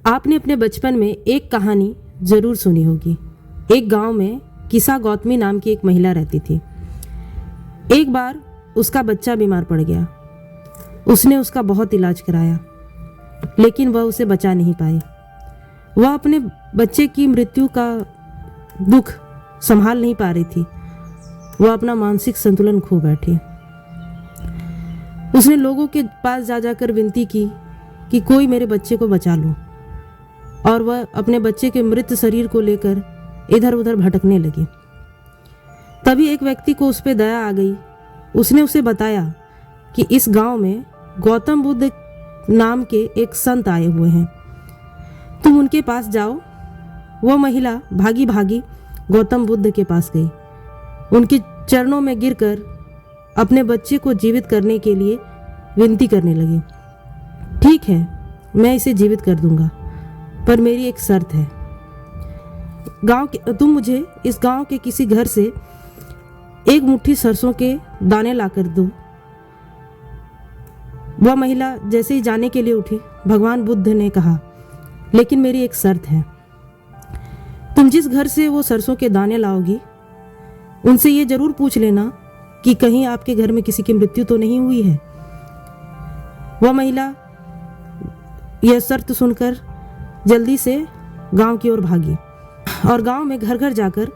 आपने अपने बचपन में एक कहानी जरूर सुनी होगी। एक गांव में किसा गौतमी नाम की एक महिला रहती थी। एक बार उसका बच्चा बीमार पड़ गया। उसने उसका बहुत इलाज कराया, लेकिन वह उसे बचा नहीं पाई। वह अपने बच्चे की मृत्यु का दुख संभाल नहीं पा रही थी। वह अपना मानसिक संतुलन खो बैठी। उसने लोगों के पास जा जाकर विनती की कि कोई मेरे बच्चे को बचा लो, और वह अपने बच्चे के मृत शरीर को लेकर इधर उधर भटकने लगी। तभी एक व्यक्ति को उस पर दया आ गई। उसने उसे बताया कि इस गांव में गौतम बुद्ध नाम के एक संत आए हुए हैं, तुम उनके पास जाओ। वह महिला भागी भागी गौतम बुद्ध के पास गई। उनके चरणों में गिरकर अपने बच्चे को जीवित करने के लिए विनती करने लगी। ठीक है, मैं इसे जीवित कर दूंगा, पर मेरी एक शर्त है। तुम मुझे इस गांव के किसी घर से एक मुट्ठी सरसों के दाने लाकर दो। वह महिला जैसे ही जाने के लिए उठी, भगवान बुद्ध ने कहा, लेकिन मेरी एक शर्त है। तुम जिस घर से वो सरसों के दाने लाओगी, उनसे ये जरूर पूछ लेना कि कहीं आपके घर में किसी की मृत्यु तो नहीं हुई है। वह महिला यह शर्त सुनकर जल्दी से गांव की ओर भागी और गांव में घर घर जाकर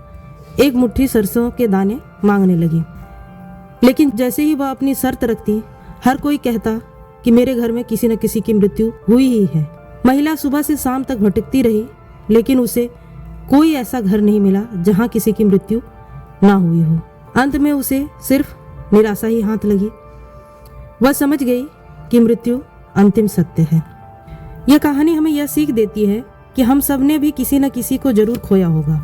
एक मुट्ठी सरसों के दाने मांगने लगी। लेकिन जैसे ही वह अपनी शर्त रखती, हर कोई कहता कि मेरे घर में किसी न किसी की मृत्यु हुई ही है। महिला सुबह से शाम तक भटकती रही, लेकिन उसे कोई ऐसा घर नहीं मिला जहां किसी की मृत्यु ना हुई हो। अंत में उसे सिर्फ निराशा ही हाथ लगी। वह समझ गई कि मृत्यु अंतिम सत्य है। यह कहानी हमें यह सीख देती है कि हम सब ने भी किसी न किसी को जरूर खोया होगा,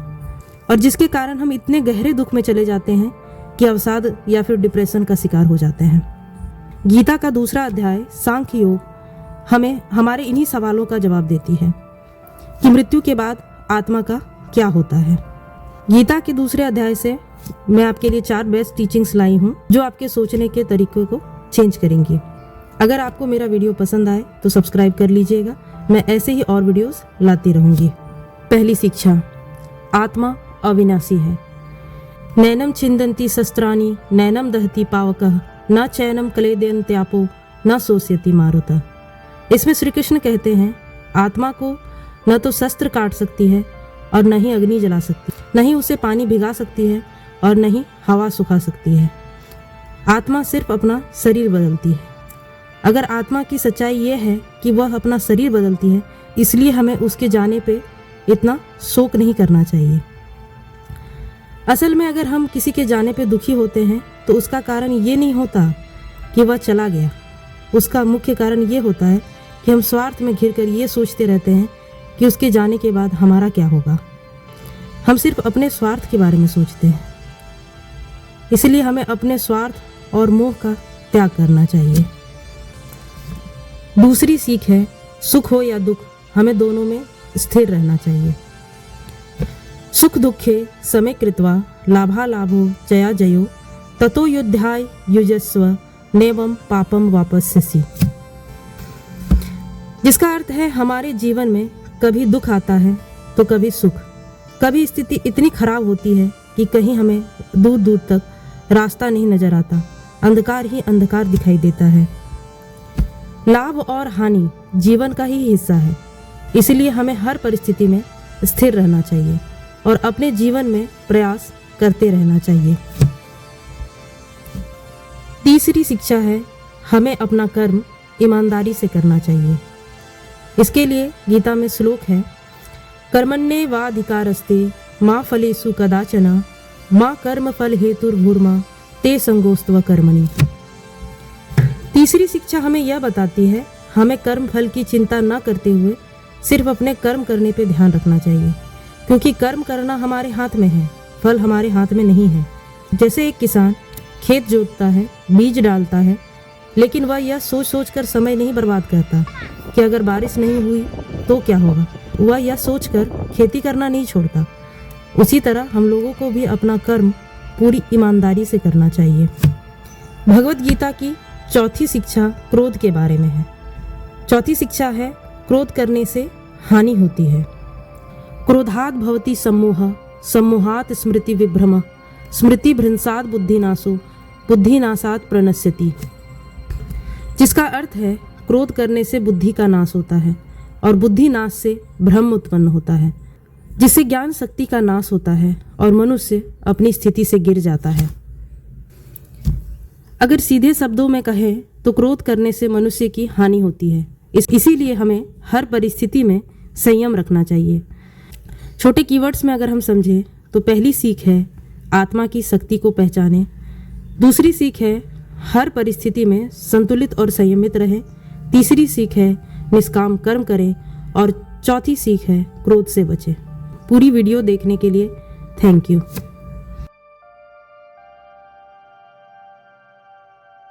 और जिसके कारण हम इतने गहरे दुख में चले जाते हैं कि अवसाद या फिर डिप्रेशन का शिकार हो जाते हैं। गीता का दूसरा अध्याय सांख्य योग हमें हमारे इन्हीं सवालों का जवाब देती है कि मृत्यु के बाद आत्मा का क्या होता है। गीता के दूसरे अध्याय से मैं आपके लिए 4 बेस्ट टीचिंग्स लाई हूँ जो आपके सोचने के तरीके को चेंज करेंगी। अगर आपको मेरा वीडियो पसंद आए तो सब्सक्राइब कर लीजिएगा। मैं ऐसे ही और वीडियोस लाती रहूंगी। पहली शिक्षा, आत्मा अविनाशी है। नैनम छिंदन्ति शस्त्राणि नैनम दहति पावकः न चैनम क्लेदयन्त्यापो न शोष्यति मारुतः। इसमें श्री कृष्ण कहते हैं, आत्मा को न तो शस्त्र काट सकती है और न ही अग्नि जला सकती, न ही उसे पानी भिगा सकती है और न ही हवा सुखा सकती है। आत्मा सिर्फ अपना शरीर बदलती है। अगर आत्मा की सच्चाई ये है कि वह अपना शरीर बदलती है, इसलिए हमें उसके जाने पे इतना शोक नहीं करना चाहिए। असल में अगर हम किसी के जाने पे दुखी होते हैं तो उसका कारण ये नहीं होता कि वह चला गया। उसका मुख्य कारण ये होता है कि हम स्वार्थ में घिरकर ये सोचते रहते हैं कि उसके जाने के बाद हमारा क्या होगा। हम सिर्फ अपने स्वार्थ के बारे में सोचते हैं। इसलिए हमें अपने स्वार्थ और मोह का त्याग करना चाहिए। दूसरी सीख है, सुख हो या दुख, हमें दोनों में स्थिर रहना चाहिए। सुख दुखे समय कृत्वा लाभालाभो जया जयो ततो युद्धाय युजस्व नेवम पापम वापस्यसि। जिसका अर्थ है, हमारे जीवन में कभी दुख आता है तो कभी सुख। कभी स्थिति इतनी खराब होती है कि कहीं हमें दूर दूर तक रास्ता नहीं नजर आता, अंधकार ही अंधकार दिखाई देता है। लाभ और हानि जीवन का ही हिस्सा है, इसलिए हमें हर परिस्थिति में स्थिर रहना चाहिए और अपने जीवन में प्रयास करते रहना चाहिए। तीसरी शिक्षा है, हमें अपना कर्म ईमानदारी से करना चाहिए। इसके लिए गीता में श्लोक है, कर्मण्येवाधिकारस्ते मा फलेषु कदाचन मा कर्म फल हेतुर्भूर्मा ते संगोस्त्व कर्मणि। तीसरी शिक्षा हमें यह बताती है, हमें कर्म फल की चिंता न करते हुए सिर्फ अपने कर्म करने पे ध्यान रखना चाहिए, क्योंकि कर्म करना हमारे हाथ में है, फल हमारे हाथ में नहीं है। जैसे एक किसान खेत जोतता है, बीज डालता है, लेकिन वह यह सोच सोच कर समय नहीं बर्बाद करता कि अगर बारिश नहीं हुई तो क्या होगा। वह यह सोच कर खेती करना नहीं छोड़ता। उसी तरह हम लोगों को भी अपना कर्म पूरी ईमानदारी से करना चाहिए। भगवत गीता की चौथी शिक्षा क्रोध के बारे में है। चौथी शिक्षा है, क्रोध करने से हानि होती है। क्रोधात् भवति सम्मोह, सम्मोहात् स्मृति विभ्रम, स्मृति भ्रंशात् बुद्धिनाशो, बुद्धिनाशात् प्रणश्यति। जिसका अर्थ है क्रोध करने से बुद्धि का नाश होता है और बुद्धि नाश से भ्रम उत्पन्न होता है, जिससे ज्ञान शक्ति का नाश होता है और मनुष्य अपनी स्थिति से गिर जाता है। अगर सीधे शब्दों में कहें तो क्रोध करने से मनुष्य की हानि होती है। इसीलिए हमें हर परिस्थिति में संयम रखना चाहिए। छोटे कीवर्ड्स में अगर हम समझें तो पहली सीख है आत्मा की शक्ति को पहचानें, दूसरी सीख है हर परिस्थिति में संतुलित और संयमित रहें, तीसरी सीख है निष्काम कर्म करें और चौथी सीख है क्रोध से बचें। पूरी वीडियो देखने के लिए थैंक यू।